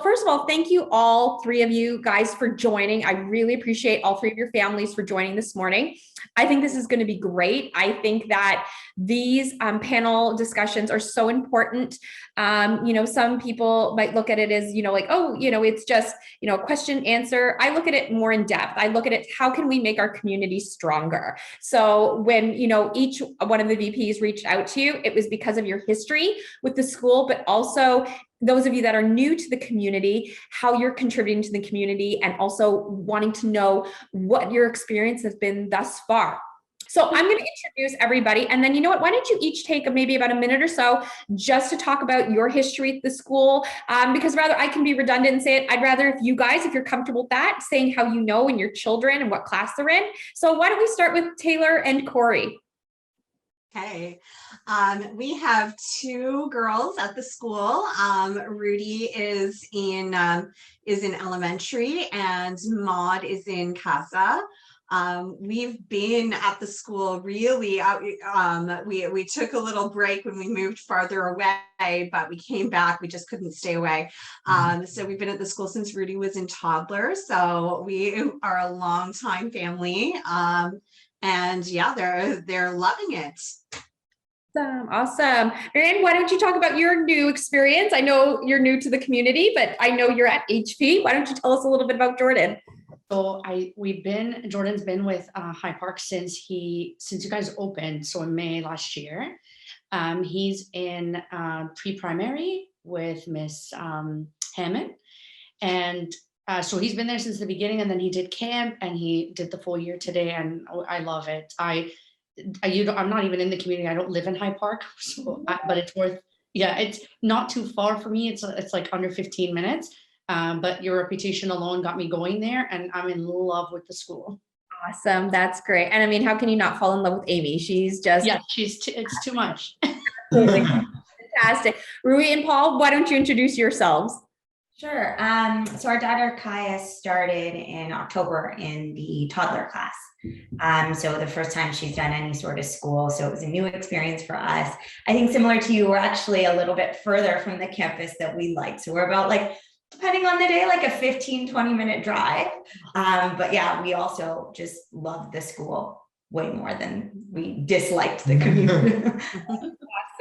First of all, thank you all three of you guys for joining. I really appreciate all three of your families for joining this morning. I think this is going to be great. I think that these panel discussions are so important. Some people might look at it as, it's just, a question answer. I look at it more in depth. I look at it, how can we make our community stronger? So when, each one of the VPs reached out to you, it was because of your history with the school, but also those of you that are new to the community, how you're contributing to the community, and also wanting to know what your experience has been thus far. So I'm going to introduce everybody, and then why don't you each take maybe about a minute or so just to talk about your history at the school, because rather I can be redundant and say it, I'd rather if you guys, if you're comfortable with that, saying how you know and your children and what class they're in. So why don't we start with Taylor and Corey? Okay, we have two girls at the school. Rudy is in elementary, and Maud is in CASA. We've been at the school really. We took a little break when we moved farther away, but we came back. We just couldn't stay away. So we've been at the school since Rudy was in toddler. So we are a long-time family. And yeah, they're loving it. Awesome. Marianne, why don't you talk about your new experience? I know you're new to the community, but I know you're at HP. Why don't you tell us a little bit about Jordan? So Jordan's been with High Park since you guys opened, so in May last year. He's in pre-primary with Miss Hammond, and so he's been there since the beginning, and then he did camp and he did the full year today, and I love it. I'm not even in the community. I don't live in High Park, but it's worth. Yeah, it's not too far for me. It's like under 15 minutes. But your reputation alone got me going there, and I'm in love with the school. Awesome, that's great. And I mean, how can you not fall in love with Amy? She's just it's too much. Fantastic. Rui and Paul, why don't you introduce yourselves? Sure. So our daughter Kaya started in October in the toddler class. So the first time she's done any sort of school. So it was a new experience for us. I think similar to you, we're actually a little bit further from the campus that we like. So we're about depending on the day, a 15-20 minute drive. But yeah, we also just loved the school way more than we disliked the community.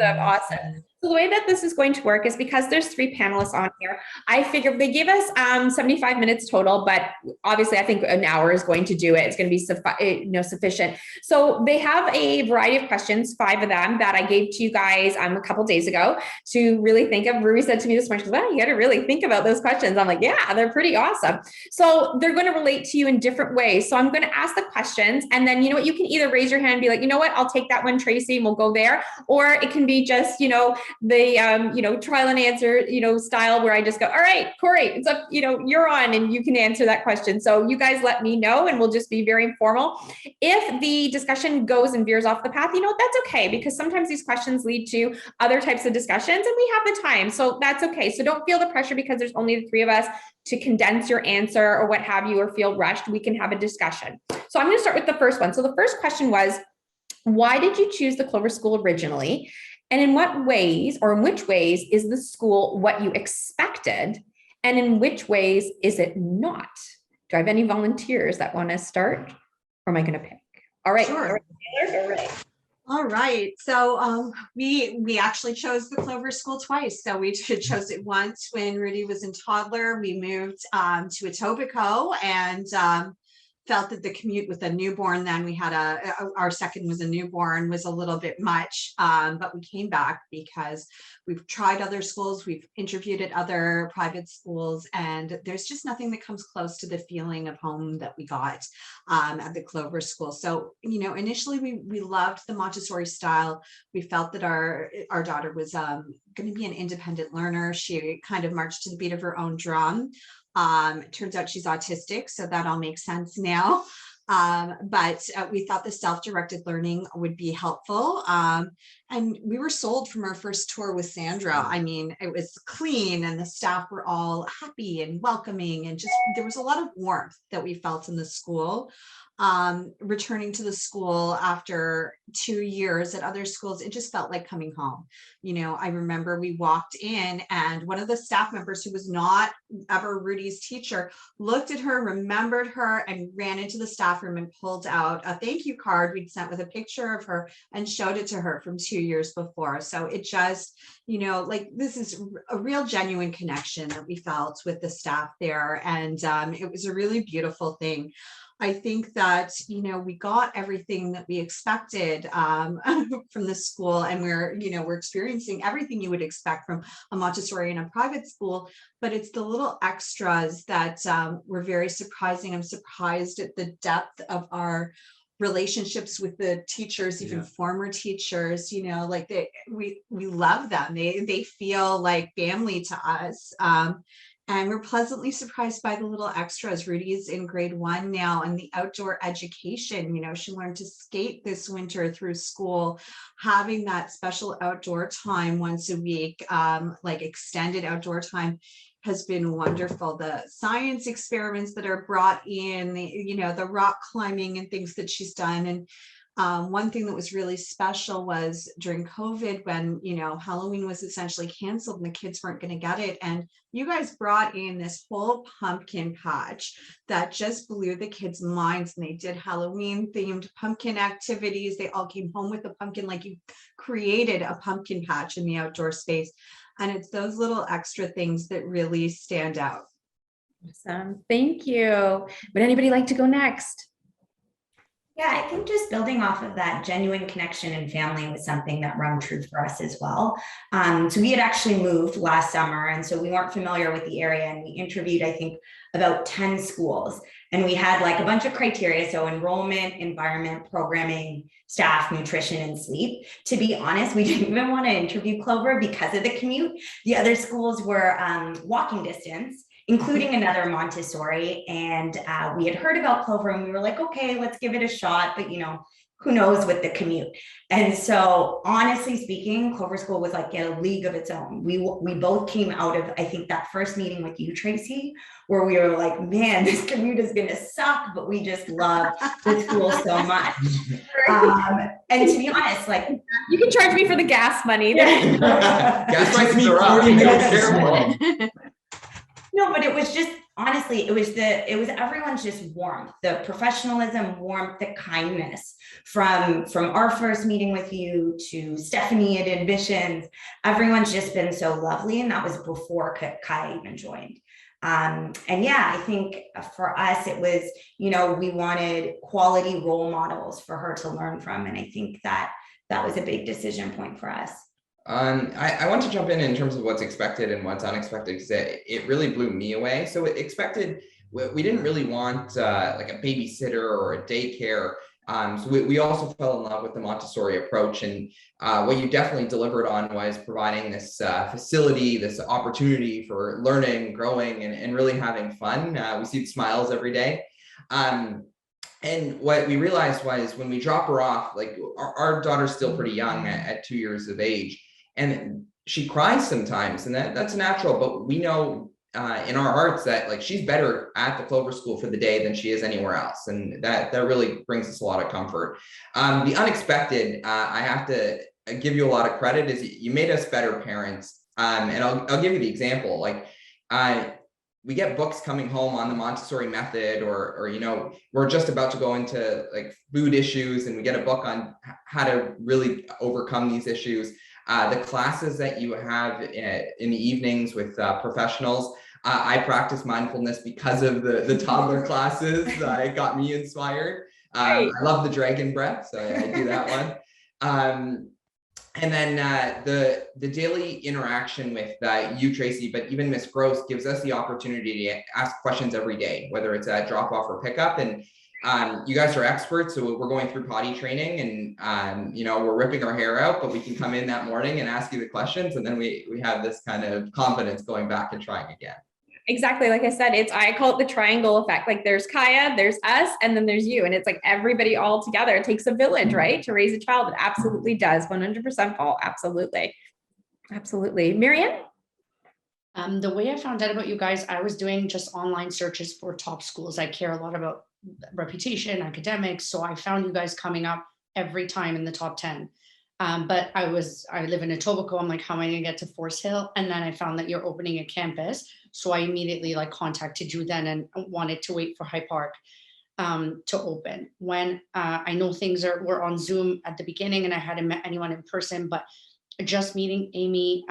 Awesome. So the way that this is going to work is because there's three panelists on here. I figured they gave us 75 minutes total, but obviously I think an hour is going to do it. It's going to be sufficient. So they have a variety of questions, 5 of them that I gave to you guys a couple days ago to really think of. Ruby said to me this morning, she goes, "Well, you got to really think about those questions." I'm like, yeah, they're pretty awesome. So they're going to relate to you in different ways. So I'm going to ask the questions, and then you can either raise your hand and be like, I'll take that one, Tracy, and we'll go there, or it can be just the trial and answer style where I just go, all right, Corey, it's up, you're on and you can answer that question. So you guys let me know, and we'll just be very informal. If the discussion goes and veers off the path, that's okay, because sometimes these questions lead to other types of discussions and we have the time, so that's okay. So don't feel the pressure because there's only the 3 of us to condense your answer or what have you, or feel rushed. We can have a discussion. So I'm going to start with the first one. So the first question was, why did you choose the Clover School originally? And in which ways is the school what you expected? And in which ways is it not? Do I have any volunteers that want to start? Or am I going to pick? All right. Sure. All right, Taylor, all right. All right. So we actually chose the Clover School twice. So we chose it once when Rudy was in toddler. We moved to Etobicoke, and felt that the commute with a newborn, then we had our second was a newborn, was a little bit much, but we came back because we've tried other schools, we've interviewed at other private schools, and there's just nothing that comes close to the feeling of home that we got at the Clover School. So initially we loved the Montessori style. We felt that our daughter was going to be an independent learner. She kind of marched to the beat of her own drum. It turns out she's autistic, so that all makes sense now. But we thought the self-directed learning would be helpful. And we were sold from our first tour with Sandra. I mean, it was clean and the staff were all happy and welcoming, and just there was a lot of warmth that we felt in the school. returning to the school after 2 years at other schools, it just felt like coming home. You know, I remember we walked in and one of the staff members who was not ever Rudy's teacher looked at her, remembered her, and ran into the staff room and pulled out a thank you card we'd sent with a picture of her and showed it to her from 2 years before. So it just, you know, like, this is a real genuine connection that we felt with the staff there. And it was a really beautiful thing. I think that, you know, we got everything that we expected from the school, and we're experiencing everything you would expect from a Montessori and a private school, but it's the little extras that were very surprising. I'm surprised at the depth of our relationships with the teachers, even former teachers, you know, like we love them. They feel like family to us. And we're pleasantly surprised by the little extras. Rudy is in grade 1 now, and the outdoor education, you know, she learned to skate this winter through school, having that special outdoor time once a week, like extended outdoor time, has been wonderful. The science experiments that are brought in, the rock climbing and things that she's done. And one thing that was really special was during COVID, when, you know, Halloween was essentially canceled and the kids weren't going to get it. And you guys brought in this whole pumpkin patch that just blew the kids' minds. And they did Halloween themed pumpkin activities. They all came home with a pumpkin, like you created a pumpkin patch in the outdoor space. And it's those little extra things that really stand out. Awesome. Thank you. Would anybody like to go next? Yeah, I think just building off of that, genuine connection and family was something that rung true for us as well. So we had actually moved last summer, and so we weren't familiar with the area, and we interviewed, I think, about 10 schools, and we had like a bunch of criteria. So enrollment, environment, programming, staff, nutrition, and sleep. To be honest, we didn't even want to interview Clover because of the commute. The other schools were walking distance, including another Montessori. And we had heard about Clover, and we were like, okay, let's give it a shot. But, you know, who knows with the commute. And so honestly speaking, Clover School was like in a league of its own. We both came out of, I think, that first meeting with you, Tracy, where we were like, man, this commute is going to suck, but we just love the school so much. And to be honest, like, you can charge me for the gas money. Gas prices are up. No, but it was just, honestly, it was everyone's just warmth, the professionalism, warmth, the kindness from our first meeting with you to Stephanie at admissions. Everyone's just been so lovely. And that was before Kai even joined. And yeah, I think for us, it was, you know, we wanted quality role models for her to learn from. And I think that was a big decision point for us. I want to jump in terms of what's expected and what's unexpected, because it really blew me away. So expected, we didn't really want like a babysitter or a daycare. So we also fell in love with the Montessori approach, and what you definitely delivered on was providing this facility, this opportunity for learning, growing, and really having fun. We see the smiles every day. And what we realized was when we drop her off, like our daughter's still pretty young at 2 years of age, and she cries sometimes, and that's natural, but we know in our hearts that like she's better at the Clover School for the day than she is anywhere else. And that really brings us a lot of comfort. The unexpected, I have to give you a lot of credit, is you made us better parents. And I'll give you the example. Like we get books coming home on the Montessori method, or, you know, we're just about to go into like food issues, and we get a book on how to really overcome these issues. The classes that you have in the evenings with professionals, I practice mindfulness because of the toddler classes. It got me inspired. I love the dragon breath, so I do that one. And then the daily interaction with you, Tracy, but even Miss Gross, gives us the opportunity to ask questions every day, whether it's a drop off or pickup. And you guys are experts, so we're going through potty training, and you know, we're ripping our hair out, but we can come in that morning and ask you the questions, and then we have this kind of confidence going back and trying again. Exactly. Like I said, I call it the triangle effect. Like there's Kaya, there's us, and then there's you. And it's like everybody all together. It takes a village, right? To raise a child. It absolutely does. 100% Paul. Absolutely. Absolutely. Marian? The way I found out about you guys, I was doing just online searches for top schools. I care a lot about reputation, academics. So I found you guys coming up every time in the top 10. But I live in Etobicoke. I'm like, how am I gonna get to Forest Hill? And then I found that you're opening a campus. So I immediately like contacted you then and wanted to wait for High Park to open. When I know things were on Zoom at the beginning and I hadn't met anyone in person, but just meeting Amy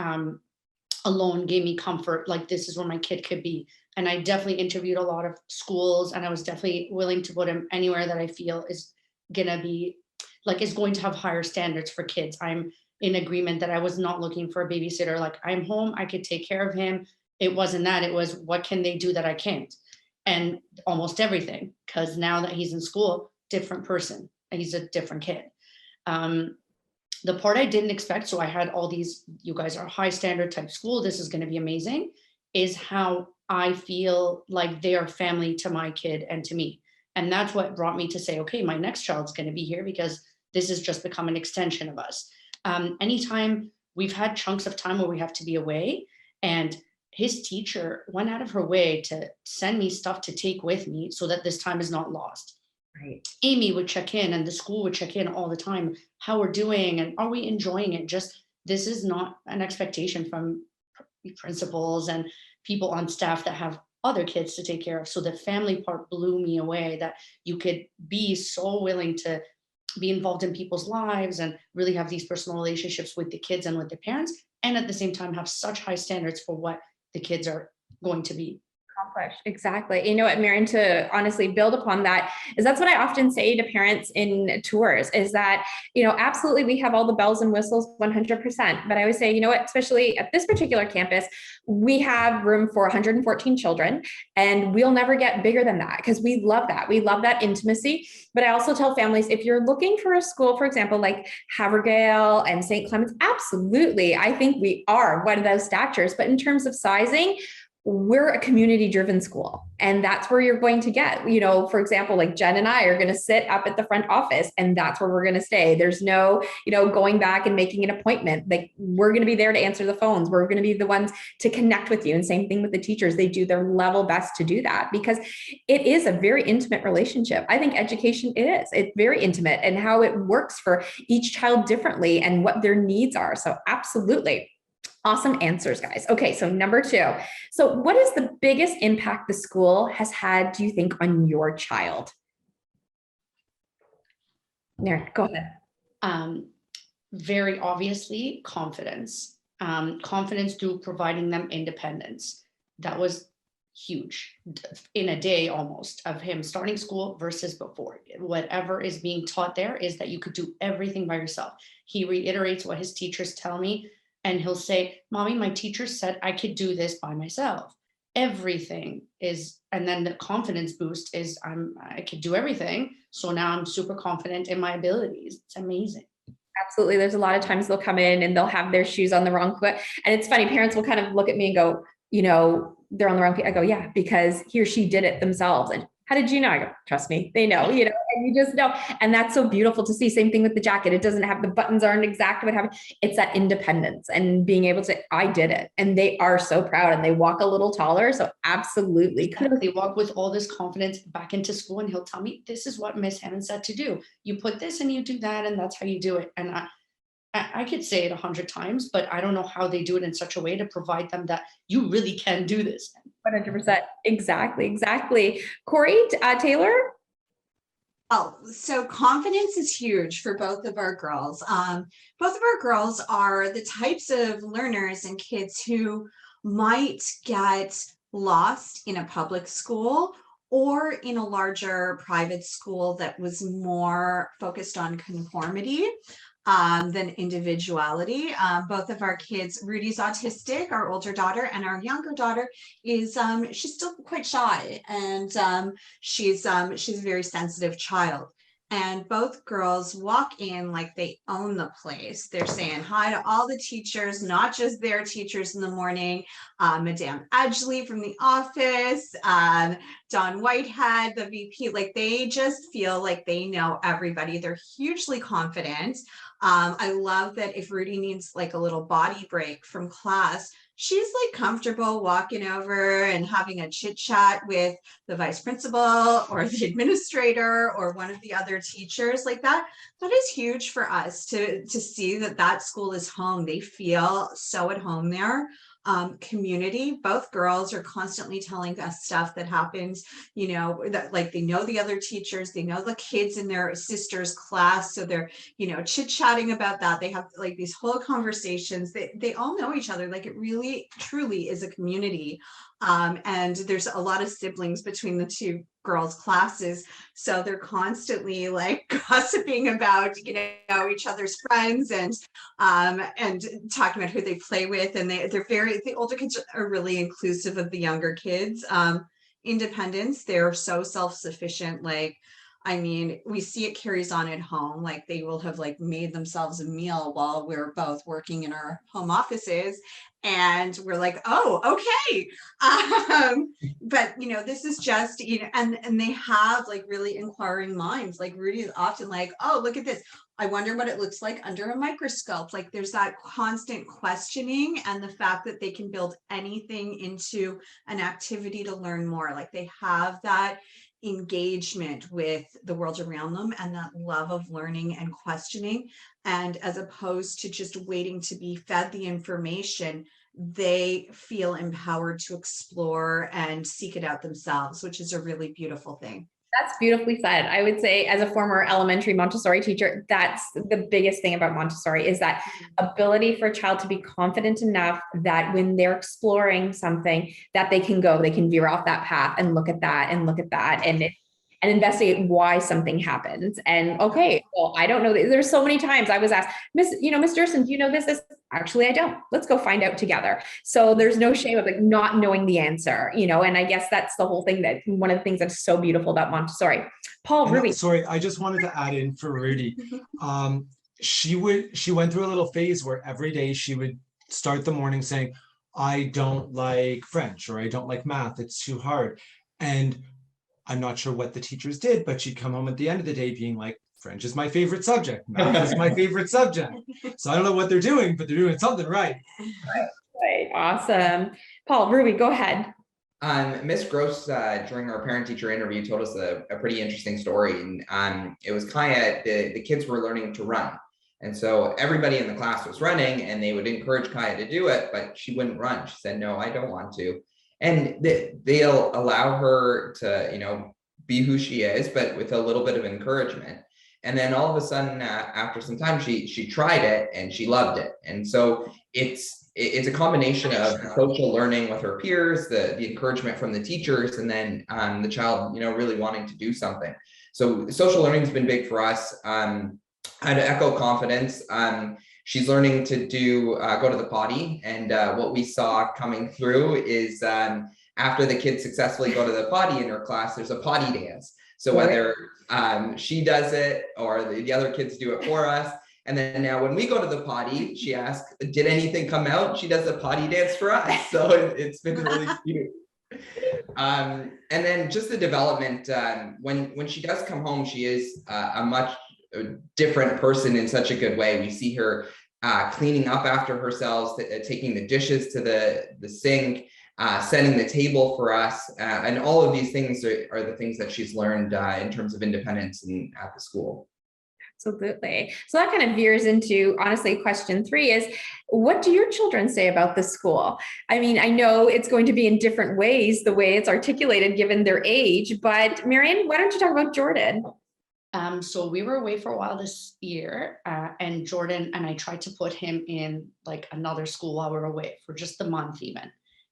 alone gave me comfort, like this is where my kid could be. And I definitely interviewed a lot of schools, and I was definitely willing to put him anywhere that I feel is gonna be like is going to have higher standards for kids. I'm in agreement that I was not looking for a babysitter. Like I'm home, I could take care of him. It wasn't that, it was what can they do that I can't? And almost everything, because now that he's in school, different person, he's a different kid. The part I didn't expect, so I had all these, you guys are high standard type school, this is going to be amazing, is how I feel like they are family to my kid and to me. And that's what brought me to say, okay, my next child's going to be here because this has just become an extension of us. Anytime we've had chunks of time where we have to be away, and his teacher went out of her way to send me stuff to take with me so that this time is not lost. Right. Amy would check in and the school would check in all the time, how we're doing and are we enjoying it? Just, this is not an expectation from principals and people on staff that have other kids to take care of. So the family part blew me away, that you could be so willing to be involved in people's lives and really have these personal relationships with the kids and with the parents, and at the same time have such high standards for what the kids are going to be. Accomplished. Exactly. You know what, Marion, to honestly build upon that, is that's what I often say to parents in tours, is that, you know, absolutely we have all the bells and whistles 100%. But I always say, you know what, especially at this particular campus, we have room for 114 children, and we'll never get bigger than that because we love that. We love that intimacy. But I also tell families, if you're looking for a school, for example, like Havergal and St. Clements, absolutely, I think we are one of those statures. But in terms of sizing, we're a community driven school, and that's where you're going to get, you know, for example, like Jen and I are going to sit up at the front office and that's where we're going to stay. There's no, you know, going back and making an appointment. Like we're going to be there to answer the phones. We're going to be the ones to connect with you. And same thing with the teachers. They do their level best to do that because it is a very intimate relationship. I think education is, it's very intimate, and how it works for each child differently and what their needs are. So absolutely. Awesome answers, guys. Okay, so number 2. So what is the biggest impact the school has had, do you think, on your child? There, go ahead. Very obviously, confidence. Confidence through providing them independence. That was huge in a day almost of him starting school versus before. Whatever is being taught there is that you could do everything by yourself. He reiterates what his teachers tell me. And he'll say, Mommy, my teacher said I could do this by myself. Everything is, and then the confidence boost is I could do everything. So now I'm super confident in my abilities. It's amazing. Absolutely. There's a lot of times they'll come in and they'll have their shoes on the wrong foot. And it's funny, parents will kind of look at me and go, you know, they're on the wrong feet. I go, yeah, because he or she did it themselves. And how did you know? I go, trust me, they know, you know, and you just know. And that's so beautiful to see. Same thing with the jacket. It doesn't have, the buttons aren't exactly what happened. It's that independence and being able to, I did it. And they are so proud and they walk a little taller. So absolutely. They walk with all this confidence back into school, and he'll tell me, this is what Miss Hammond said to do. You put this and you do that, and that's how you do it. And I could say it 100 times, but I don't know how they do it in such a way to provide them that you really can do this. 100%. Exactly. Corey, Taylor? Oh, so confidence is huge for both of our girls. Both of our girls are the types of learners and kids who might get lost in a public school or in a larger private school that was more focused on conformity than individuality. Both of our kids, Rudy's autistic, our older daughter, and our younger daughter is she's still quite shy, and she's a very sensitive child. And both girls walk in like they own the place. They're saying hi to all the teachers, not just their teachers in the morning, Madame Adgley from the office, Don Whitehead, the VP, like they just feel like they know everybody. They're hugely confident. I love that if Rudy needs like a little body break from class, she's like comfortable walking over and having a chit chat with the vice principal or the administrator or one of the other teachers. Like that is huge for us to see that school is home. They feel so at home there. Community, both girls are constantly telling us stuff that happens, you know, that like they know the other teachers, they know the kids in their sister's class, so they're, you know, chit-chatting about that. They have like these whole conversations. They all know each other. Like it really truly is a community. And there's a lot of siblings between the two girls' classes, so they're constantly like gossiping about, you know, each other's friends and talking about who they play with. And the older kids are really inclusive of the younger kids. Independence, they're so self-sufficient. Like, I mean, we see it carries on at home. Like they will have like made themselves a meal while we're both working in our home offices. And we're like, oh, okay. But you know, this is just, you know, and they have like really inquiring minds. Like Rudy is often like, oh, look at this. I wonder what it looks like under a microscope. Like there's that constant questioning, and the fact that they can build anything into an activity to learn more. Like they have that engagement with the world around them and that love of learning and questioning. And as opposed to just waiting to be fed the information, they feel empowered to explore and seek it out themselves, which is a really beautiful thing. That's beautifully said. I would say as a former elementary Montessori teacher, that's the biggest thing about Montessori is that ability for a child to be confident enough that when they're exploring something that they can veer off that path and look at that and investigate why something happens. And okay, well, I don't know. There's so many times I was asked, Miss Durson, do you know this? Actually, I don't. Let's go find out together. So there's no shame of like not knowing the answer, you know, and I guess that's the whole thing, that one of the things that's so beautiful about Montessori. Paul, Ruby. Sorry, I just wanted to add in for Rudy. She went through a little phase where every day she would start the morning saying, I don't like French, or I don't like math, it's too hard. And I'm not sure what the teachers did, but she'd come home at the end of the day being like, French is my favorite subject, math is my favorite subject. So I don't know what they're doing, but they're doing something right. Right. Awesome. Paul, Ruby, go ahead. Miss Gross, during our parent-teacher interview, told us a pretty interesting story. And it was Kaya, the kids were learning to run. And so everybody in the class was running, and they would encourage Kaya to do it, but she wouldn't run. She said, no, I don't want to. And they'll allow her to, you know, be who she is, but with a little bit of encouragement. And then all of a sudden, after some time, she tried it and she loved it. And so it's a combination of social learning with her peers, the encouragement from the teachers, and then the child, you know, really wanting to do something. So social learning has been big for us. To echo confidence, she's learning to go to the potty. And what we saw coming through is after the kids successfully go to the potty in her class, there's a potty dance. So whether she does it or the other kids do it for us. And then now when we go to the potty, she asks, did anything come out? She does a potty dance for us. So it's been really cute. And then just the development, when she does come home, she is a much different person in such a good way. We see her cleaning up after herself, taking the dishes to the sink, setting the table for us. And all of these things are the things that she's learned in terms of independence at the school. Absolutely. So that kind of veers into, honestly, question 3 is, what do your children say about the school? I mean, I know it's going to be in different ways, the way it's articulated given their age, but Marian, why don't you talk about Jordan? So we were away for a while this year, and Jordan and I tried to put him in like another school while we were away for just a month even.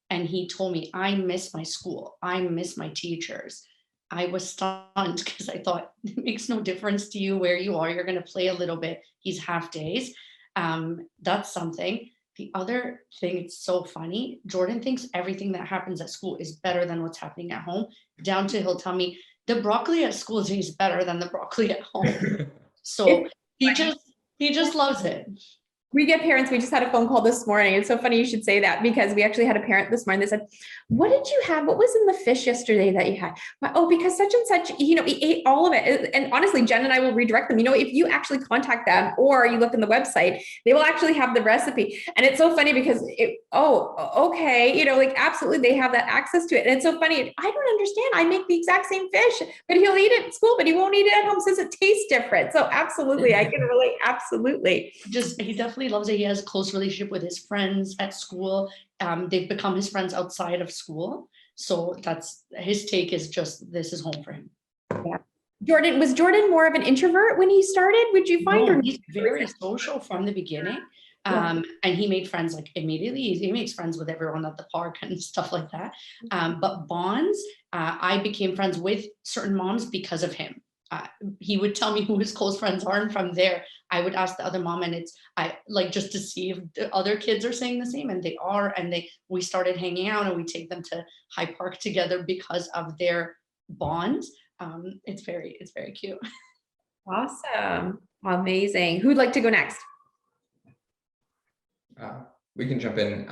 And he told me, I miss my school. I miss my teachers. I was stunned because I thought it makes no difference to you where you are. You're going to play a little bit. He's half days. That's something. The other thing, it's so funny. Jordan thinks everything that happens at school is better than what's happening at home, down to he'll tell me the broccoli at school is better than the broccoli at home. So he just loves it. We get parents, we just had a phone call this morning. It's so funny you should say that because we actually had a parent this morning that said, what did you have? What was in the fish yesterday that you had? Oh, because such and such, he ate all of it. And honestly, Jen and I will redirect them. If you actually contact them or you look in the website, they will actually have the recipe. And it's so funny because okay, like absolutely they have that access to it. And it's so funny. I don't understand. I make the exact same fish, but he'll eat it at school, but he won't eat it at home. Says it tastes different. So absolutely, I can relate. Absolutely. He definitely loves it. He has a close relationship with his friends at school. They've become his friends outside of school. So that's his take is just, this is home for him. Yeah. Was Jordan more of an introvert when he started? Would you find? No, he's very social from the beginning. And he made friends like immediately. He makes friends with everyone at the park and stuff like that. But bonds, I became friends with certain moms because of him. He would tell me who his close friends are, and from there I would ask the other mom, and I like just to see if the other kids are saying the same, and they are, and we started hanging out, and we take them to High Park together because of their bonds. It's very cute. Awesome. Amazing. Who'd like to go next? We can jump in.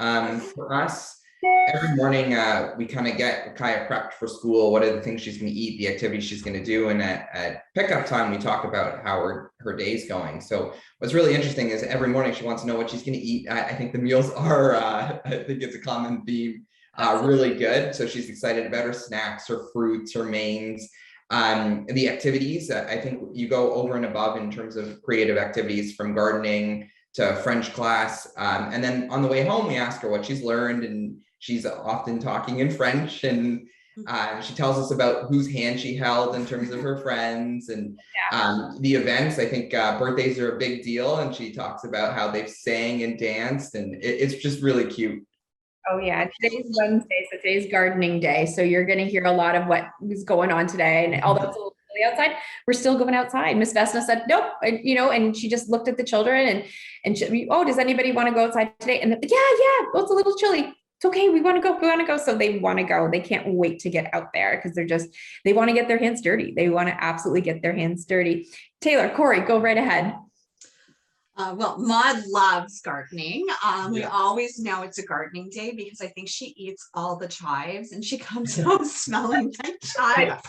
For us, every morning we kind of get Kaya prepped for school. What are the things she's going to eat, the activities she's going to do, and at pickup time we talk about how her day's going. So what's really interesting is every morning she wants to know what she's going to eat. I think the meals are I think it's a common theme, really good. So she's excited about her snacks, her fruits, her mains. The activities, I think you go over and above in terms of creative activities, from gardening to French class. And then on the way home, we ask her what she's learned, and she's often talking in French, and she tells us about whose hand she held in terms of her friends and the events. I think birthdays are a big deal, and she talks about how they've sang and danced, and it's just really cute. Oh yeah, today's Wednesday, so today's gardening day. So you're going to hear a lot of what is going on today. And although it's a little chilly outside, we're still going outside. Miss Vesna said, nope, and she just looked at the children and she, oh, does anybody want to go outside today? And yeah, well, it's a little chilly. It's okay. We want to go. So they want to go. They can't wait to get out there because they want to get their hands dirty. They want to absolutely get their hands dirty. Taylor, Corey, go right ahead. Well, Maud loves gardening. We always know it's a gardening day because I think she eats all the chives and she comes home smelling like chives.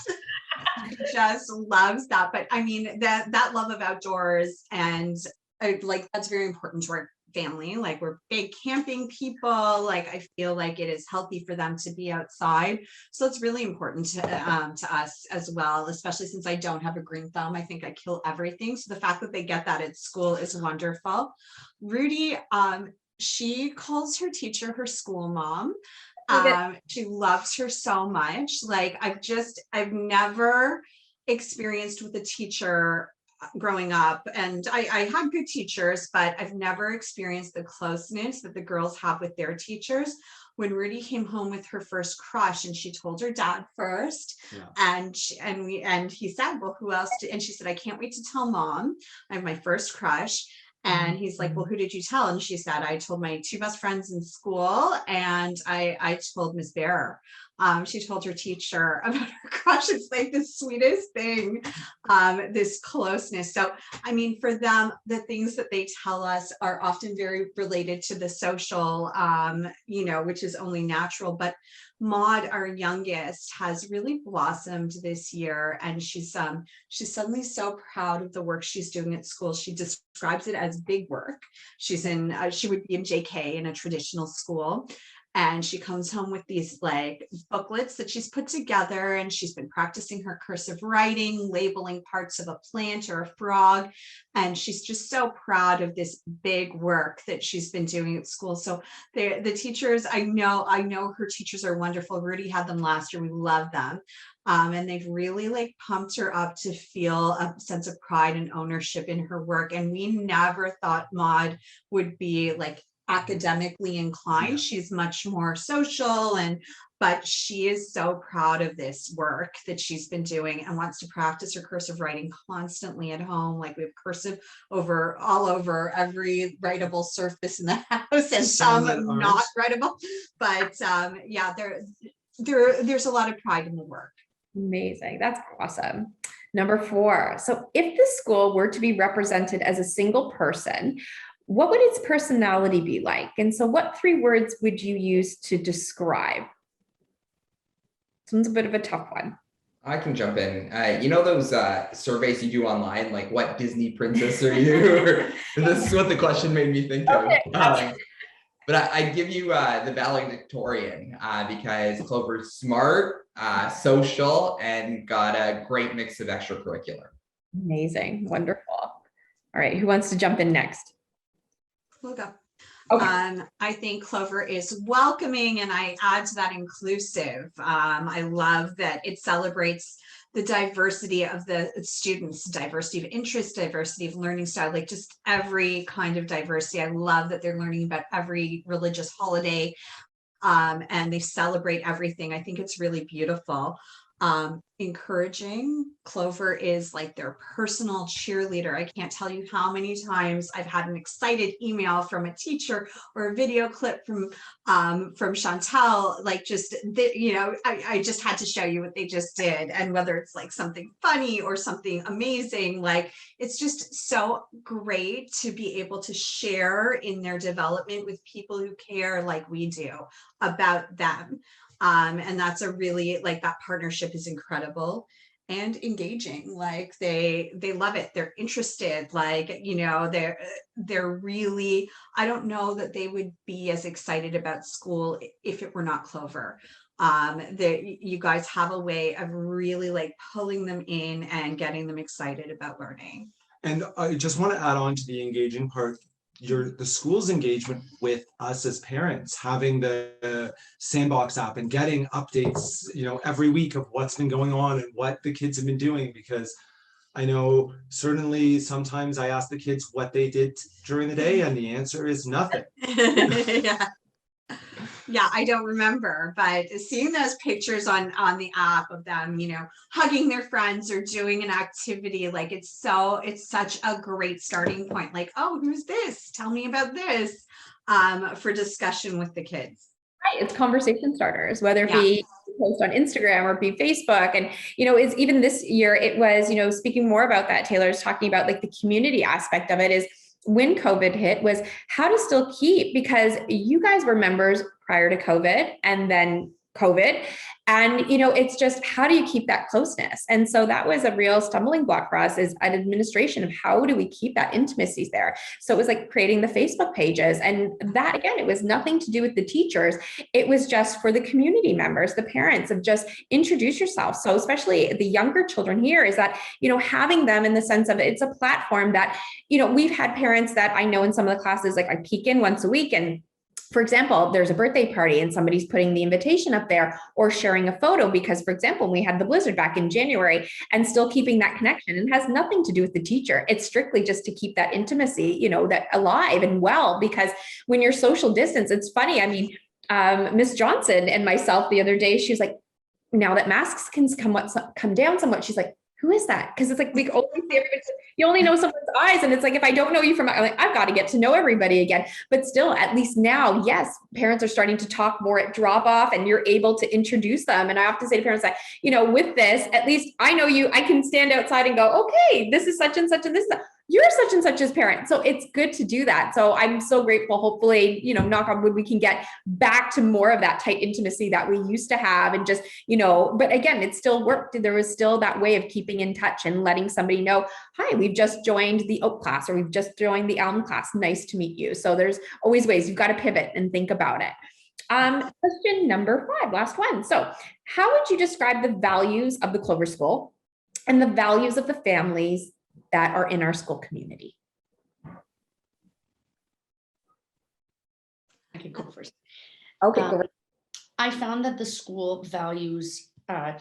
She just loves that. But I mean, that love of outdoors, and that's very important to our family. Like, we're big camping people. Like, I feel like it is healthy for them to be outside. So it's really important to us as well, especially since I don't have a green thumb. I think I kill everything. So the fact that they get that at school is wonderful. Rudy, she calls her teacher her school mom. She loves her so much. Like, I've never experienced with a teacher growing up, and I had good teachers, but I've never experienced the closeness that the girls have with their teachers. When Rudy came home with her first crush, and she told her dad first, and he said, well, who else and she said, I can't wait to tell mom I have my first crush. And he's like, well, who did you tell? And she said, I told my two best friends in school, and I told Miss Bear. She told her teacher about her crush. It's like the sweetest thing, this closeness. So, I mean, for them, the things that they tell us are often very related to the social, which is only natural. But Maud, our youngest, has really blossomed this year, and she's suddenly so proud of the work she's doing at school. She describes it as big work. She would be in JK in a traditional school. And she comes home with these like booklets that she's put together, and she's been practicing her cursive writing, labeling parts of a plant or a frog. And she's just so proud of this big work that she's been doing at school. So the teachers, I know her teachers are wonderful. Rudy had them last year. We love them. And they've really like pumped her up to feel a sense of pride and ownership in her work. And we never thought Maud would be like academically inclined. She's much more social, but she is so proud of this work that she's been doing and wants to practice her cursive writing constantly at home. Like, we have cursive all over every writable surface in the house, and some not writable. But there's a lot of pride in the work. Amazing. That's awesome. Number 4. So if the school were to be represented as a single person, what would its personality be like? And so what 3 words would you use to describe? This one's a bit of a tough one. I can jump in. You know those surveys you do online, like what Disney princess are you? This is what the question made me think of. But I'd give you the valedictorian because Clover's smart, social, and got a great mix of extracurricular. Amazing. Wonderful. All right. Who wants to jump in next? We'll go. Okay. I think Clover is welcoming, and I add to that inclusive. I love that it celebrates the diversity of the students, diversity of interest, diversity of learning style, like just every kind of diversity. I love that they're learning about every religious holiday, and they celebrate everything. I think it's really beautiful. Encouraging. Clover is like their personal cheerleader. I can't tell you how many times I've had an excited email from a teacher or a video clip from Chantel, like just, I just had to show you what they just did. And whether it's like something funny or something amazing, like it's just so great to be able to share in their development with people who care like we do about them. And that's a really, like, that partnership is incredible and engaging. Like they love it. They're interested, like, they're really, I don't know that they would be as excited about school if it were not Clover. You guys have a way of really like pulling them in and getting them excited about learning. And I just want to add on to the engaging part. The school's engagement with us as parents, having the Sandbox app and getting updates, every week of what's been going on and what the kids have been doing, because I know certainly sometimes I ask the kids what they did during the day and the answer is nothing. Yeah, I don't remember, but seeing those pictures on the app of them, hugging their friends or doing an activity, like it's such a great starting point. Like, oh, who's this? Tell me about this, for discussion with the kids. Right. It's conversation starters, whether it be post on Instagram or be Facebook. And, it's even this year, it was, speaking more about that, Taylor's talking about like the community aspect of it is when COVID hit was how to still keep, because you guys were members prior to COVID and then COVID. And, it's just, how do you keep that closeness? And so that was a real stumbling block for us as an administration of how do we keep that intimacy there? So it was like creating the Facebook pages, and that, again, it was nothing to do with the teachers. It was just for the community members, the parents, of just introduce yourself. So especially the younger children here is that, having them in the sense of it's a platform that, we've had parents that I know in some of the classes, like I peek in once a week and, for example, there's a birthday party and somebody's putting the invitation up there or sharing a photo because, for example, we had the blizzard back in January, and still keeping that connection, and has nothing to do with the teacher. It's strictly just to keep that intimacy, that alive and well, because when you're social distance, it's funny. I mean, Miss Johnson and myself the other day, she was like, now that masks can come down somewhat, she's like, who is that? Because it's like we only see everybody, you only know someone's eyes. And it's like, if I don't know you from, I'm like, I've got to get to know everybody again. But still, at least now, yes, parents are starting to talk more at drop off and you're able to introduce them. And I have to say to parents that, with this, at least I know you, I can stand outside and go, okay, this is such and such, and this is, you're such and such as parent. So it's good to do that. So I'm so grateful. Hopefully, knock on wood, we can get back to more of that tight intimacy that we used to have. And just, but again, it still worked. There was still that way of keeping in touch and letting somebody know, hi, we've just joined the Oak class, or we've just joined the Elm class. Nice to meet you. So there's always ways. You've got to pivot and think about it. Question number 5, last one. So how would you describe the values of the Clover School and the values of the families that are in our school community? I can go first. Okay, go. I found that the school values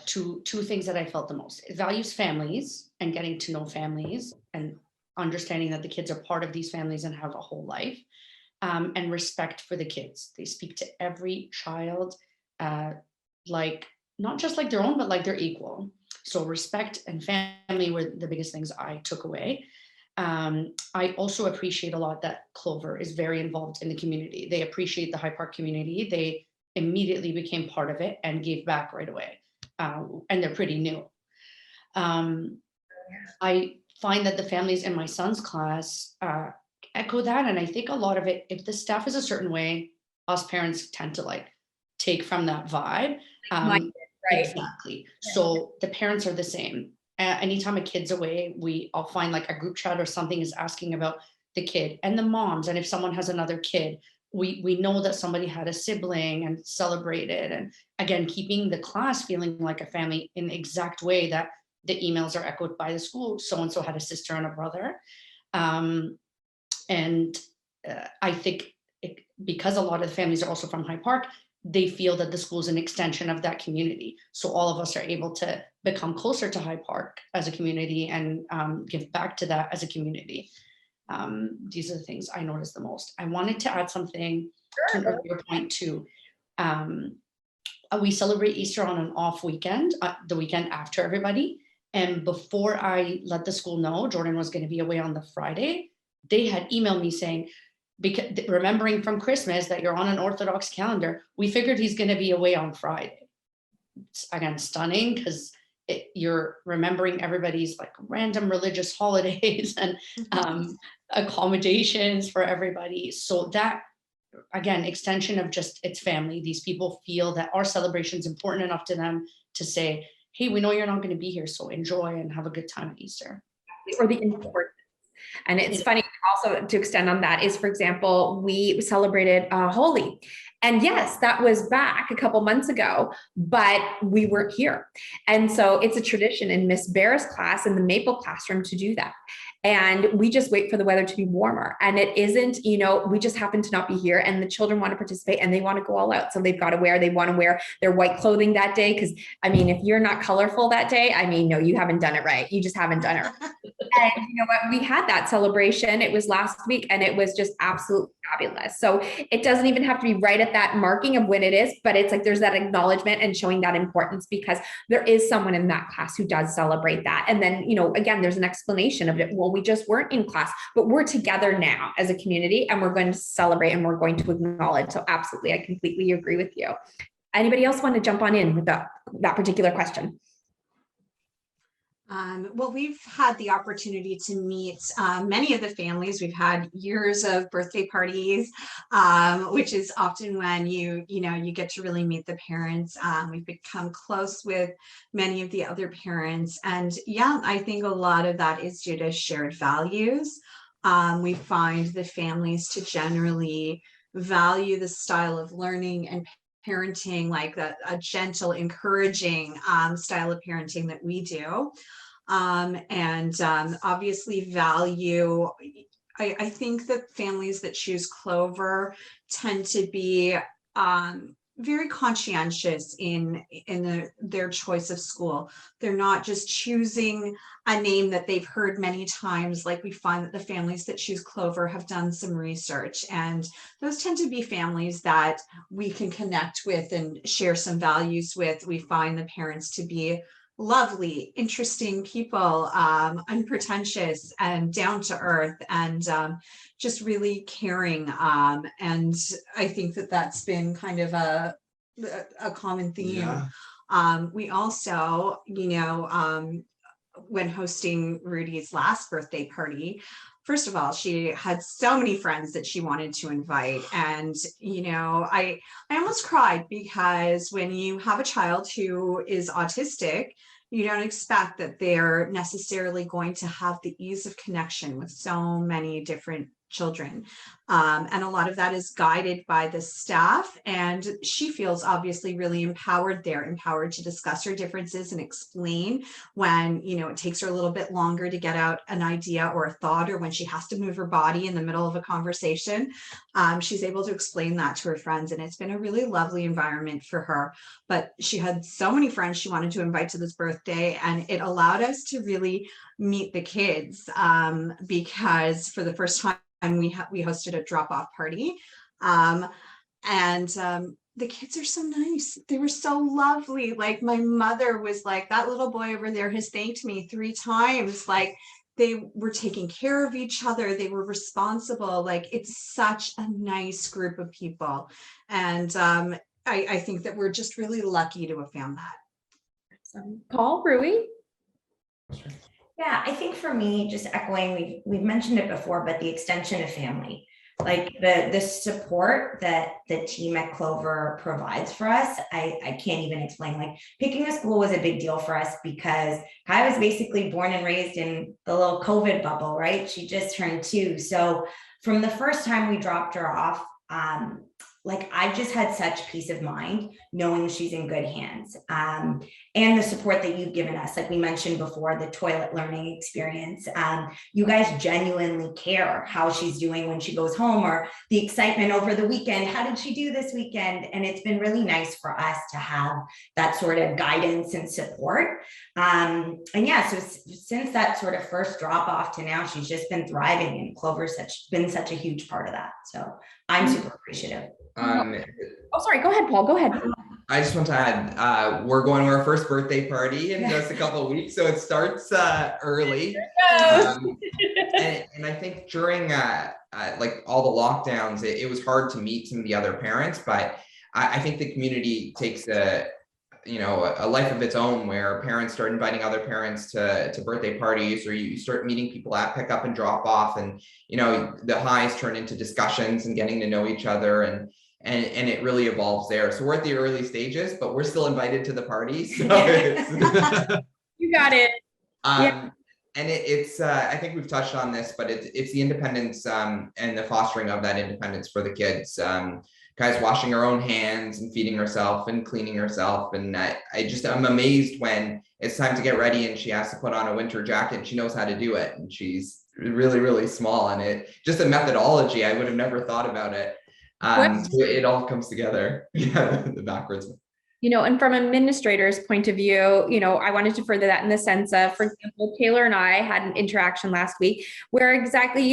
two things that I felt the most. It values families and getting to know families and understanding that the kids are part of these families and have a whole life, and respect for the kids. They speak to every child like not just like their own, but like their equal. So respect and family were the biggest things I took away. I also appreciate a lot that Clover is very involved in the community. They appreciate the High Park community. They immediately became part of it and gave back right away. And they're pretty new. I find that the families in my son's class, echo that. And I think a lot of it, if the staff is a certain way, us parents tend to like take from that vibe. Right? Exactly. So the parents are the same. Anytime a kid's away, I'll find like a group chat or something is asking about the kid and the moms. And if someone has another kid, we know that somebody had a sibling and celebrated. And again, keeping the class feeling like a family in the exact way that the emails are echoed by the school. So-and-so had a sister and a brother. And I think because a lot of the families are also from High Park, they feel that the school is an extension of that community. So all of us are able to become closer to High Park as a community and give back to that as a community. These are the things I notice the most. I wanted to add something to your point too. We celebrate Easter on an off weekend, the weekend after everybody. And before I let the school know Jordan was going to be away on the Friday, they had emailed me saying, because remembering from Christmas that you're on an Orthodox calendar, we figured he's going to be away on Friday. It's, again, stunning because you're remembering everybody's like random religious holidays and accommodations for everybody. So that, again, extension of just it's family. These people feel that our celebration is important enough to them to say, hey, we know you're not going to be here, so enjoy and have a good time at Easter. Or the importance. And it's funny also to extend on that is, for example, we celebrated Holy. And yes, that was back a couple months ago, but we weren't here. And so it's a tradition in Miss Bear's class in the Maple classroom to do that. And we just wait for the weather to be warmer. And it isn't, we just happen to not be here and the children want to participate and they want to go all out. So they want to wear their white clothing that day. Cause I mean, if you're not colorful that day, I mean, no, you haven't done it right. You just haven't done it right. And you know what? We had that celebration. It was last week and it was just absolutely fabulous. So it doesn't even have to be right at that marking of when it is, but it's like there's that acknowledgement and showing that importance because there is someone in that class who does celebrate that. And then, again, there's an explanation of it. Well, we just weren't in class, but we're together now as a community and we're going to celebrate and we're going to acknowledge. So absolutely, I completely agree with you. Anybody else want to jump on in with that particular question? Well, we've had the opportunity to meet many of the families. We've had years of birthday parties, which is often when you get to really meet the parents. We've become close with many of the other parents. And yeah, I think a lot of that is due to shared values. We find the families to generally value the style of learning and parenting, like a gentle, encouraging style of parenting that we do. And obviously value, I think that families that choose Clover tend to be very conscientious in their choice of school. They're not just choosing a name that they've heard many times. Like we find that the families that choose Clover have done some research, and those tend to be families that we can connect with and share some values with. We find the parents to be lovely, interesting people, unpretentious and down to earth, and just really caring. And I think that that's been kind of a common theme. Yeah. We also, when hosting Rudy's last birthday party, first of all, she had so many friends that she wanted to invite. And, I almost cried because when you have a child who is autistic, you don't expect that they're necessarily going to have the ease of connection with so many different children. And a lot of that is guided by the staff. And she feels obviously really empowered to discuss her differences and explain when, it takes her a little bit longer to get out an idea or a thought, or when she has to move her body in the middle of a conversation. She's able to explain that to her friends. And it's been a really lovely environment for her. But she had so many friends she wanted to invite to this birthday, and it allowed us to really meet the kids because for the first time, we hosted a drop-off party, and the kids are so nice. They were so lovely. Like my mother was like, that little boy over there has thanked me 3 times. Like they were taking care of each other. They were responsible. Like it's such a nice group of people. And I think that we're just really lucky to have found that. Paul, Rui? Yeah, I think for me, just echoing, we've mentioned it before, but the extension of family, like the support that the team at Clover provides for us, I can't even explain. Like picking a school was a big deal for us because Kai was basically born and raised in the little COVID bubble, right? She just turned 2. So from the first time we dropped her off, like I just had such peace of mind knowing she's in good hands. And the support that you've given us, like we mentioned before, the toilet learning experience. You guys genuinely care how she's doing when she goes home, or the excitement over the weekend. How did she do this weekend? And it's been really nice for us to have that sort of guidance and support. And yeah, so since that sort of first drop off to now, she's just been thriving, and Clover's been such a huge part of that. So I'm super appreciative. Oh, sorry. Go ahead, Paul. Go ahead. I just want to add, we're going to our first birthday party in just a couple of weeks, so it starts early. And I think during like all the lockdowns, it was hard to meet some of the other parents, but I think the community takes a life of its own, where parents start inviting other parents to birthday parties, or you start meeting people at pick up and drop off, and the highs turn into discussions and getting to know each other, and it really evolves there. So we're at the early stages, but we're still invited to the party. So You got it. Yeah. And it's I think we've touched on this, but it's the independence and the fostering of that independence for the kids. Guys washing her own hands and feeding herself and cleaning herself. And I'm amazed when it's time to get ready and she has to put on a winter jacket and she knows how to do it. And she's really, really small, and it just a methodology. I would have never thought about it. So it all comes together. Yeah, the backwards. And from an administrator's point of view, I wanted to further that in the sense of, for example, Taylor and I had an interaction last week where exactly,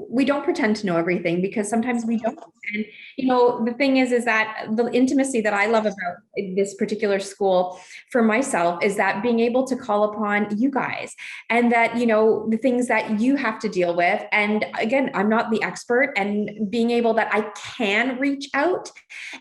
we don't pretend to know everything, because sometimes we don't. And, the thing is that the intimacy that I love about this particular school for myself is that being able to call upon you guys, and that, the things that you have to deal with. And again, I'm not the expert, and being able that I can reach out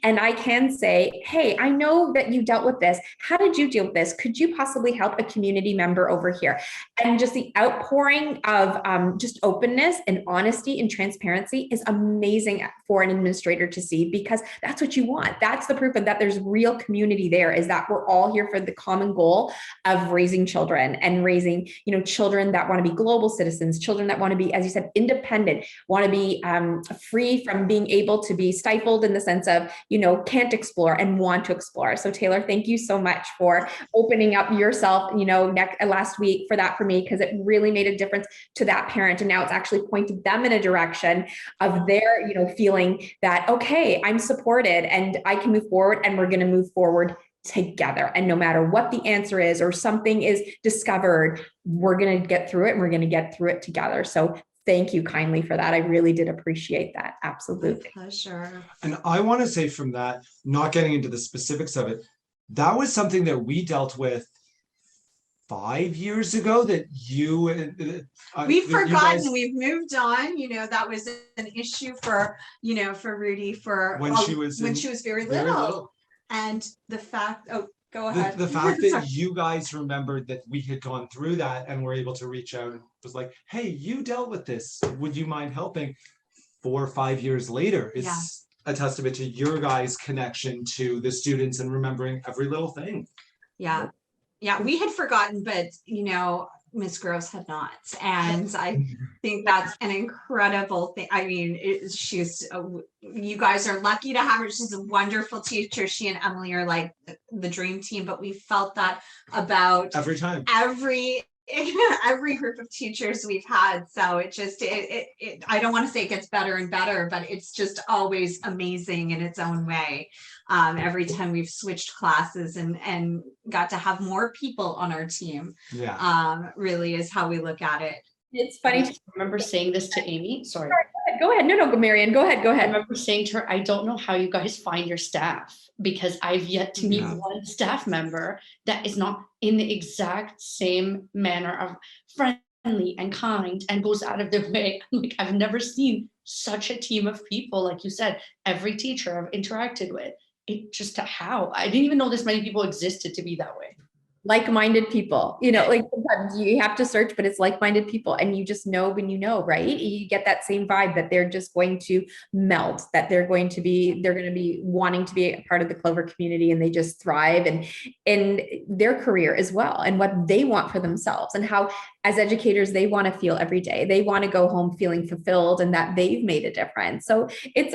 and I can say, hey, I know that you dealt with this. How did you deal with this? Could you possibly help a community member over here? And just the outpouring of just openness and honesty and transparency is amazing for an administrator to see, because that's what you want. That's the proof of that there's real community there, is that we're all here for the common goal of raising children, and raising, children that want to be global citizens, children that want to be, as you said, independent, want to be free from being able to be stifled in the sense of, can't explore and want to explore. So Taylor, thank you so much for opening up yourself, last week for me, because it really made a difference to that parent. And now it's actually pointed them in a direction of their, feeling that, okay, I'm supported and I can move forward, and we're going to move forward together. And no matter what the answer is, or something is discovered, we're going to get through it, and we're going to get through it together. So thank you kindly for that. I really did appreciate that. Absolutely. My pleasure. And I want to say from that, not getting into the specifics of it, that was something that we dealt with 5 years ago, that we've forgotten, we've moved on. That was an issue for Rudy when she was very little. And the fact, go ahead. The fact that you guys remembered that we had gone through that and were able to reach out and was like, hey, you dealt with this, would you mind helping? 4 or 5 years later, it's a testament to your guys' connection to the students and remembering every little thing. Yeah, we had forgotten, but Miss Gross had not, and I think that's an incredible thing. I mean, you guys are lucky to have her. She's a wonderful teacher. She and Emily are like the dream team, but we felt that about every time, every group of teachers we've had. So it just, I don't want to say it gets better and better, but it's just always amazing in its own way. Every time we've switched classes and got to have more people on our team, really is how we look at it. It's funny. I remember saying this to Amy. Sorry. Go ahead. No, Marianne, go ahead. I remember saying to her, I don't know how you guys find your staff, because I've yet to meet one staff member that is not in the exact same manner of friendly and kind and goes out of their way. Like, I've never seen such a team of people. Like you said, every teacher I've interacted with, it just how I didn't even know this many people existed to be that way. like-minded people, like sometimes you have to search, but it's like-minded people. And you just know when you know, right? You get that same vibe that they're just going to melt, that they're going to be wanting to be a part of the Clover community, and they just thrive and in their career as well, and what they want for themselves, and how as educators, they want to feel every day. They want to go home feeling fulfilled and that they've made a difference. So it's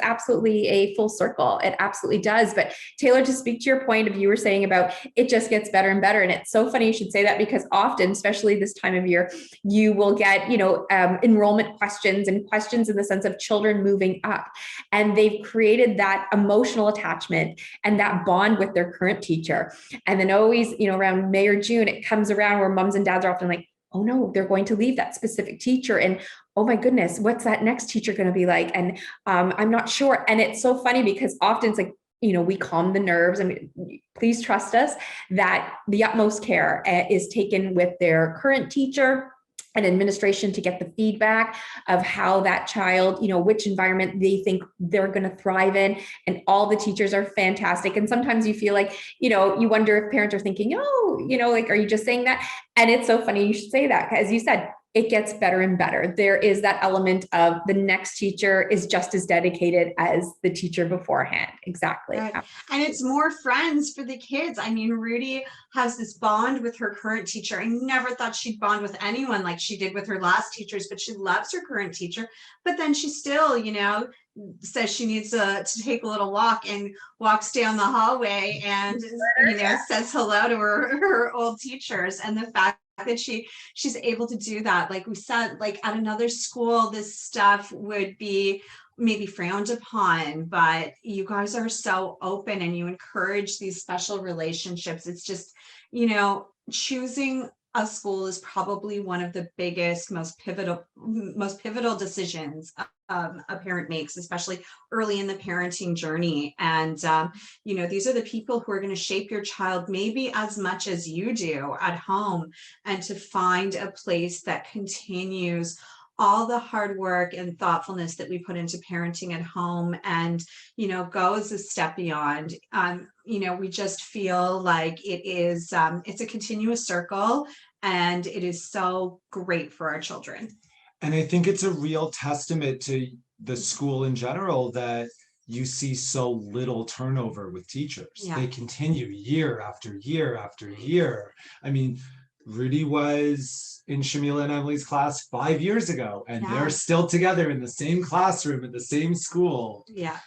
absolutely a full circle. It absolutely does. But Taylor, to speak to your point of, you were saying about it just gets better and better. And it's so funny you should say that, because often, especially this time of year, you will get, enrollment questions, and questions in the sense of children moving up. And they've created that emotional attachment and that bond with their current teacher. And then always, around May or June, it comes around where moms and dads are often like, oh no, they're going to leave that specific teacher. And oh my goodness, what's that next teacher going to be like? And I'm not sure. And it's so funny because often it's like, we calm the nerves. I mean, please trust us that the utmost care is taken with their current teacher and administration to get the feedback of how that child, which environment they think they're going to thrive in. And all the teachers are fantastic. And sometimes you feel like, you wonder if parents are thinking, are you just saying that? And it's so funny you should say that. As you said, it gets better and better. There is that element of the next teacher is just as dedicated as the teacher beforehand. Exactly. Right. And it's more friends for the kids. I mean, Rudy has this bond with her current teacher. I never thought she'd bond with anyone like she did with her last teachers, but she loves her current teacher. But then she still, says she needs to take a little walk, and walks down the hallway and, says hello to her old teachers. And the fact that she's able to do that, like we said, like at another school, this stuff would be maybe frowned upon, but you guys are so open and you encourage these special relationships. It's just, choosing a school is probably one of the biggest, most pivotal decisions a parent makes, especially early in the parenting journey. And, these are the people who are going to shape your child maybe as much as you do at home, and to find a place that continues all the hard work and thoughtfulness that we put into parenting at home, and goes a step beyond. We just feel like it's a continuous circle, and it is so great for our children. And I think it's a real testament to the school in general that you see so little turnover with teachers. Yeah. They continue year after year after year. I mean, Rudy was in Shamila and Emily's class 5 years ago, and they're still together in the same classroom at the same school. Yeah.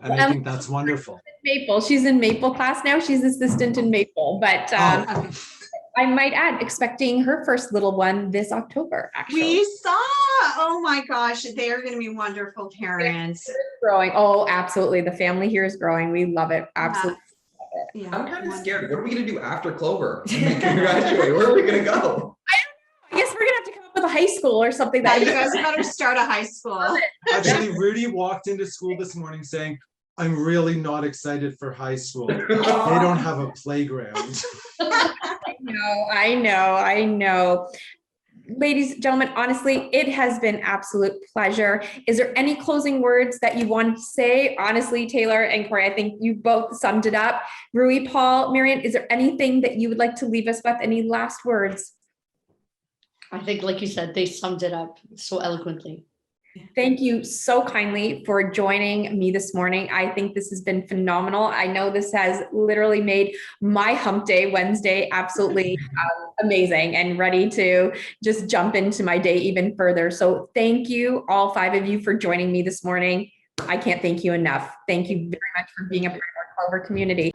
And I think that's wonderful. Maple. She's in Maple class now. She's assistant in Maple, but Okay. I might add, expecting her first little one this October, actually. We saw, oh my gosh, they are going to be wonderful parents. Growing. Oh, absolutely. The family here is growing. We love it. Absolutely. Yeah. I'm kind of scared. What are we going to do after Clover? When we graduate? Where are we going to go? I guess we're going to have to come up with a high school or something. You guys better start a high school. Actually, Rudy walked into school this morning saying, I'm really not excited for high school. They don't have a playground. I know. Ladies and gentlemen, honestly, it has been absolute pleasure. Is there any closing words that you want to say? Honestly, Taylor and Corey, I think you both summed it up. Rui, Paul, Marian, is there anything that you would like to leave us with? Any last words? I think, like you said, they summed it up so eloquently. Thank you so kindly for joining me this morning. I think this has been phenomenal. I know this has literally made my hump day Wednesday absolutely amazing and ready to just jump into my day even further. So thank you, all 5 of you, for joining me this morning. I can't thank you enough. Thank you very much for being a part of our Clover community.